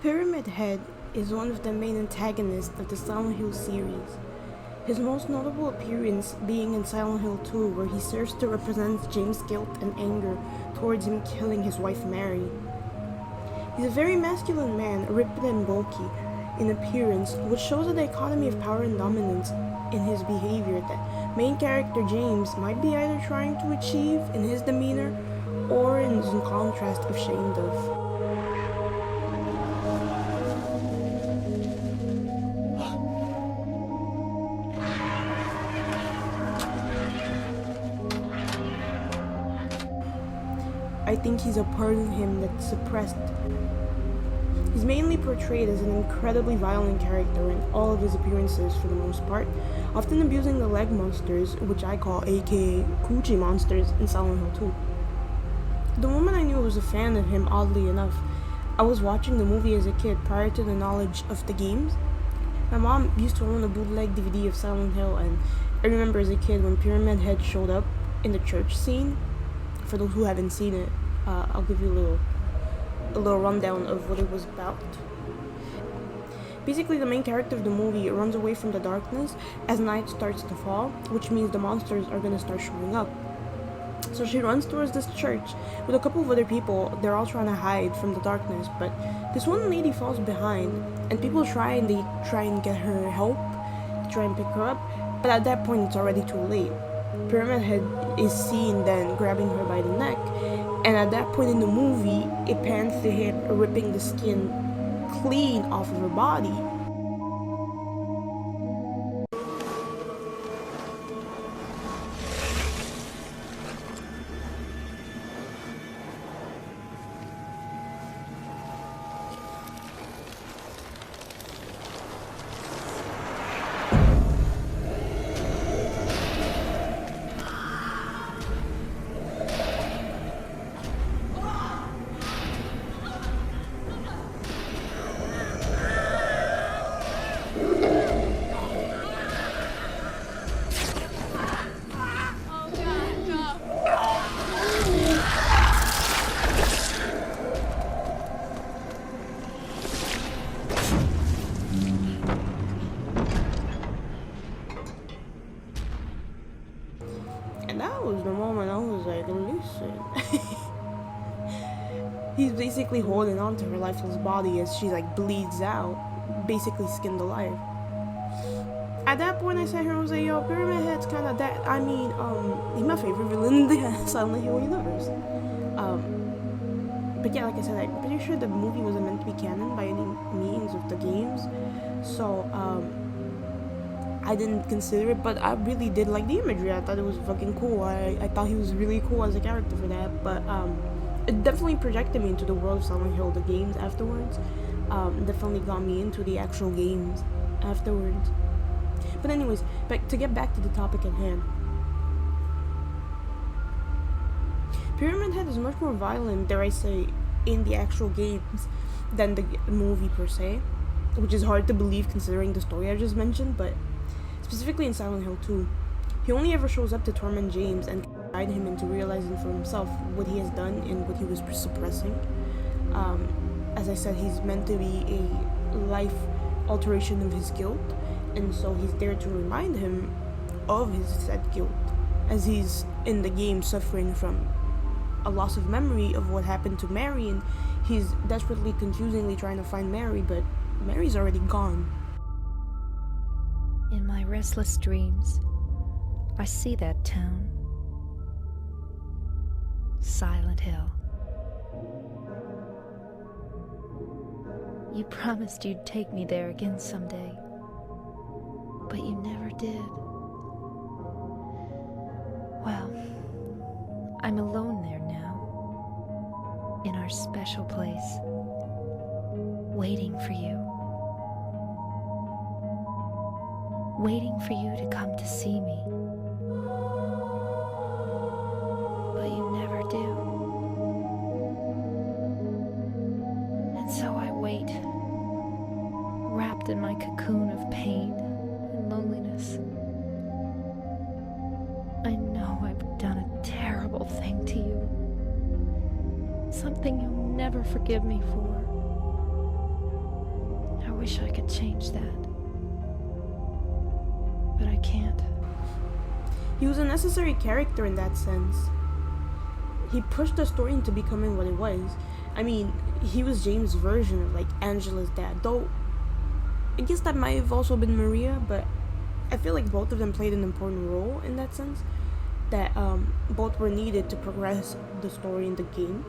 Pyramid Head is one of the main antagonists of the Silent Hill series. His most notable appearance being in Silent Hill 2, where he serves to represent James' guilt and anger towards him killing his wife Mary. He's a very masculine man, ripped and bulky in appearance, which shows a dichotomy of power and dominance in his behavior that main character James might be either trying to achieve in his demeanor or in contrast ashamed of. I think he's a part of him that's suppressed. He's mainly portrayed as an incredibly violent character in all of his appearances for the most part, often abusing the leg monsters, which I call aka coochie monsters, in Silent Hill 2. The moment I knew I was a fan of him, oddly enough, I was watching the movie as a kid prior to the knowledge of the games. My mom used to own a bootleg DVD of Silent Hill, and I remember as a kid when Pyramid Head showed up in the church scene. For those who haven't seen it, I'll give you a little rundown of what it was about. Basically, the main character of the movie runs away from the darkness as night starts to fall, which means the monsters are gonna start showing up. So she runs towards this church with a couple of other people. They're all trying to hide from the darkness, but this one lady falls behind, and people try and get her help, try and pick her up, but at that point it's already too late. Pyramid Head is seen then grabbing her by the neck, and at that point in the movie, it pans to him ripping the skin clean off of her body. And that was the moment I was like, listen. He's basically holding on to her lifeless body as she like bleeds out, basically skinned alive. At that point I sat here and was like, yo, Pyramid Head's kinda that, he's my favorite villain in the Silent Hill universe. But yeah, like I said, I'm pretty sure the movie wasn't meant to be canon by any means of the games. So, I didn't consider it, but I really did like the imagery. I thought it was fucking cool. I thought he was really cool as a character for that, but it definitely projected me into the world of Silent Hill, the games afterwards. Definitely got me into the actual games afterwards. But anyways, to get back to the topic at hand. Pyramid Head is much more violent, dare I say, in the actual games than the movie per se, which is hard to believe considering the story I just mentioned, but specifically in Silent Hill 2, he only ever shows up to torment James and guide him into realizing for himself what he has done and what he was suppressing. As I said, he's meant to be a life alteration of his guilt, and so he's there to remind him of his said guilt, as he's in the game suffering from a loss of memory of what happened to Mary, and he's desperately, confusingly trying to find Mary, but Mary's already gone. In my restless dreams, I see that town. Silent Hill. You promised you'd take me there again someday, but you never did. Well, I'm alone there now, in our special place, waiting for you. Waiting for you to come to see me. But you never do. And so I wait, wrapped in my cocoon of pain and loneliness. I know I've done a terrible thing to you. Something you'll never forgive me for. wish I could change that. But I can't. He was a necessary character in that sense. He pushed the story into becoming what it was. I mean, he was James' version of like Angela's dad, though I guess that might have also been Maria, but I feel like both of them played an important role in that sense, that both were needed to progress the story in the game.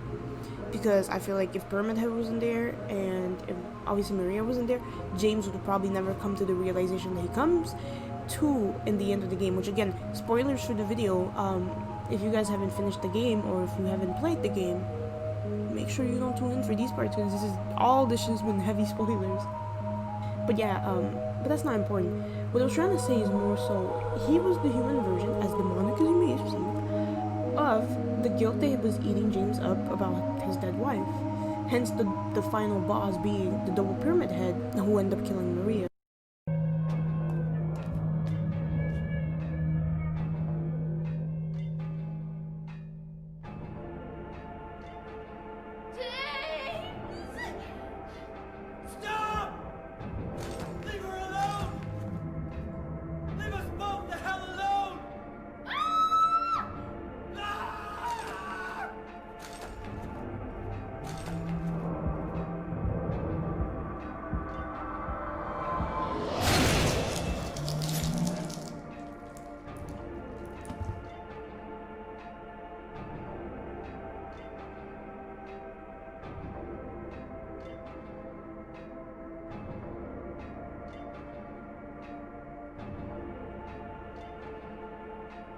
Because I feel like if Pyramid Head wasn't there, and if obviously Maria wasn't there, James would probably never come to the realization that he comes to in the end of the game. Which again, spoilers for the video. If you guys haven't finished the game, or if you haven't played the game, make sure you don't tune in for these parts, because this has been heavy spoilers. But yeah, but that's not important. What I was trying to say is more so, he was the human version, as demonic as you may have seen, of the guilt that was eating James up about his dead wife. Hence the final boss being the double pyramid head who ended up killing Maria.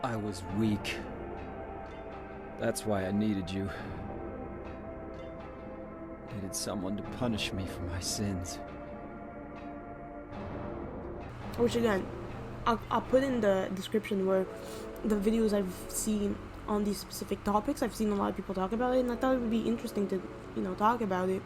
I was weak. That's why I needed you. Needed someone to punish me for my sins. Which again, I'll put in the description where the videos I've seen on these specific topics. I've seen a lot of people talk about it, and I thought it would be interesting to, talk about it.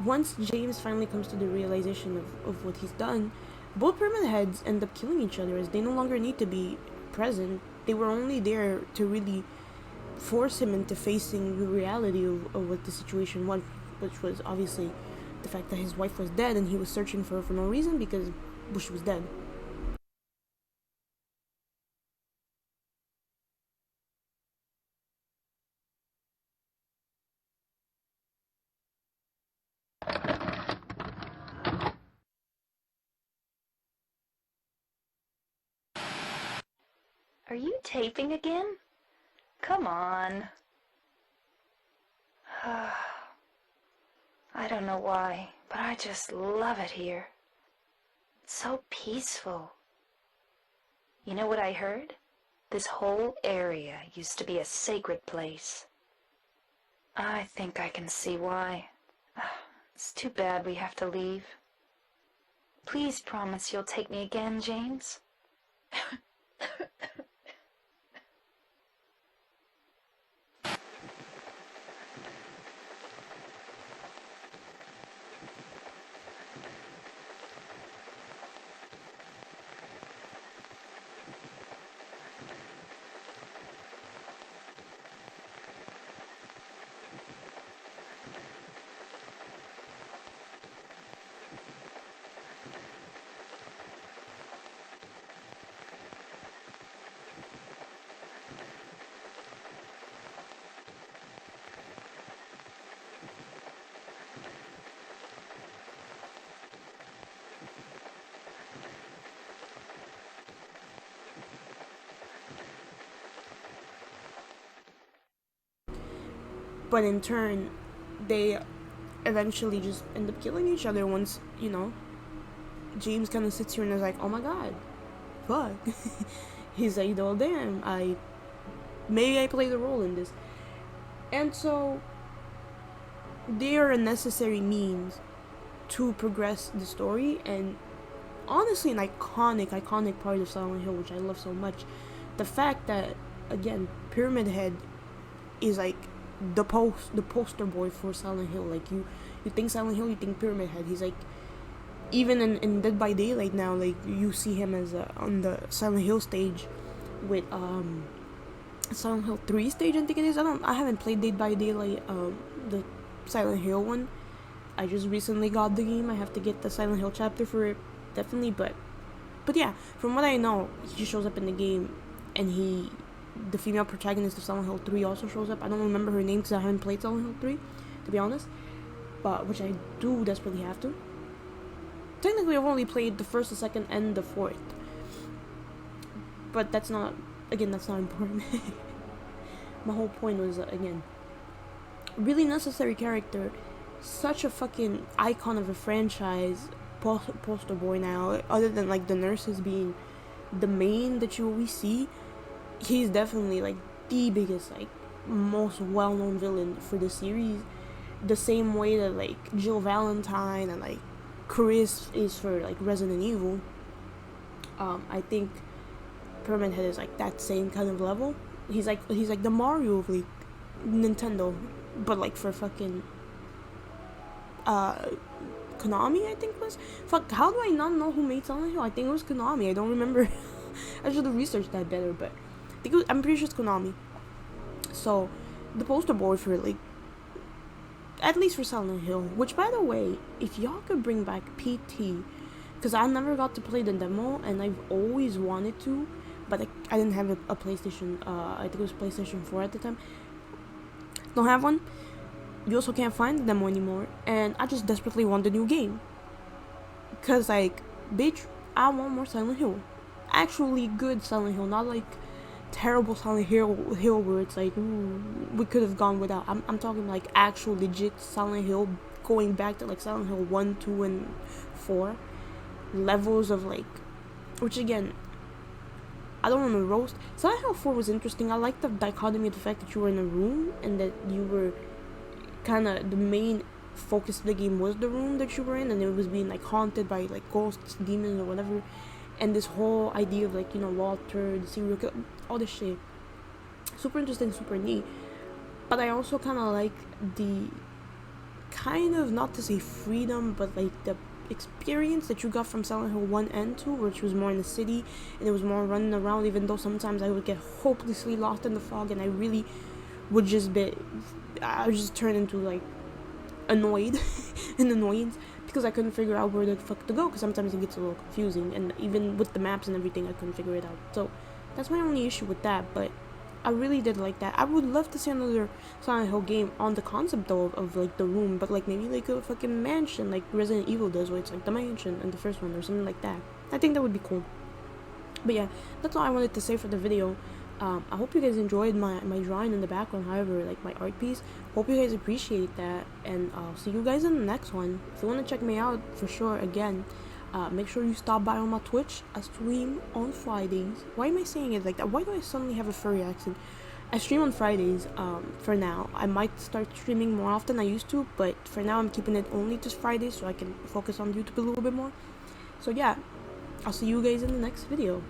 Once James finally comes to the realization of what he's done, both Pyramid Heads end up killing each other, as they no longer need to be present. They were only there to really force him into facing the reality of what the situation was, which was obviously the fact that his wife was dead, and he was searching for her for no reason because she was dead. Are you taping again? Come on. I don't know why, but I just love it here. It's so peaceful. You know what I heard? This whole area used to be a sacred place. I think I can see why. It's too bad we have to leave. Please promise you'll take me again, James. But in turn, they eventually just end up killing each other once, James kind of sits here and is like, oh my god, fuck. He's like, oh damn, maybe I played a role in this. And so, they are a necessary means to progress the story, and honestly an iconic part of Silent Hill, which I love so much. The fact that, again, Pyramid Head is like the poster boy for Silent Hill. Like you think Silent Hill, you think Pyramid Head. He's like, even in Dead by Daylight now, like you see him as on the Silent Hill stage with Silent Hill 3 stage, I think it is. I haven't played Dead by Daylight, the Silent Hill one. I just recently got the game. I have to get the Silent Hill chapter for it, definitely. But yeah, from what I know, he shows up in the game, and the female protagonist of Silent Hill 3 also shows up. I don't remember her name because I haven't played Silent Hill 3, to be honest. But which I do desperately have to. Technically, I've only played the first, the second, and the fourth. But that's not important. My whole point was, again, really necessary character, such a fucking icon of a franchise, poster boy now, other than like the nurses being the main that you always see. He's definitely like the biggest, like most well-known villain for the series, the same way that like Jill Valentine and like Chris is for like Resident Evil. I think Pyramid Head is like that same kind of level. He's like the Mario of like Nintendo, but like for fucking Konami, I think was. Fuck, how do I not know who made Silent Hill? I think it was Konami. I don't remember. I should have researched that better, but I'm pretty sure it's Konami. So the poster boy for like, at least for Silent Hill, which by the way, if y'all could bring back PT, because I never got to play the demo and I've always wanted to, but I didn't have a PlayStation. I think it was PlayStation 4 at the time. Don't have one. You also can't find the demo anymore, and I just desperately want the new game. Cause like, bitch, I want more Silent Hill. Actually good Silent Hill, not like terrible Silent Hill where it's like, ooh, we could have gone without. I'm talking like actual legit Silent Hill, going back to like Silent Hill 1, 2, and 4 levels of like, which again, I don't want to roast. Silent Hill 4 was interesting. I like the dichotomy of the fact that you were in a room and that you were kind of, the main focus of the game was the room that you were in, and it was being like haunted by like ghosts, demons, or whatever. And this whole idea of like, you know, Walter, the serial killer, all this shit. Super interesting, super neat. But I also kind of like the kind of, not to say freedom, but like the experience that you got from Silent Hill 1 and 2, which was more in the city and it was more running around, even though sometimes I would get hopelessly lost in the fog and I really would just turn into like annoyed and annoyance because I couldn't figure out where the fuck to go, because sometimes it gets a little confusing, and even with the maps and everything I couldn't figure it out. So that's my only issue with that, but I really did like that. I would love to see another Silent Hill game on the concept though of like the room, but like maybe like a fucking mansion like Resident Evil does, where it's like the mansion in the first one or something like that. I think that would be cool. But yeah, that's all I wanted to say for the video. I hope you guys enjoyed my drawing in the background, however, like my art piece. Hope you guys appreciate that, and I'll see you guys in the next one. If you want to check me out, for sure, again, make sure you stop by on my Twitch. I stream on Fridays. Why am I saying it like that? Why do I suddenly have a furry accent? I stream on Fridays, for now. I might start streaming more often than I used to, but for now I'm keeping it only just Fridays so I can focus on YouTube a little bit more. So yeah, I'll see you guys in the next video.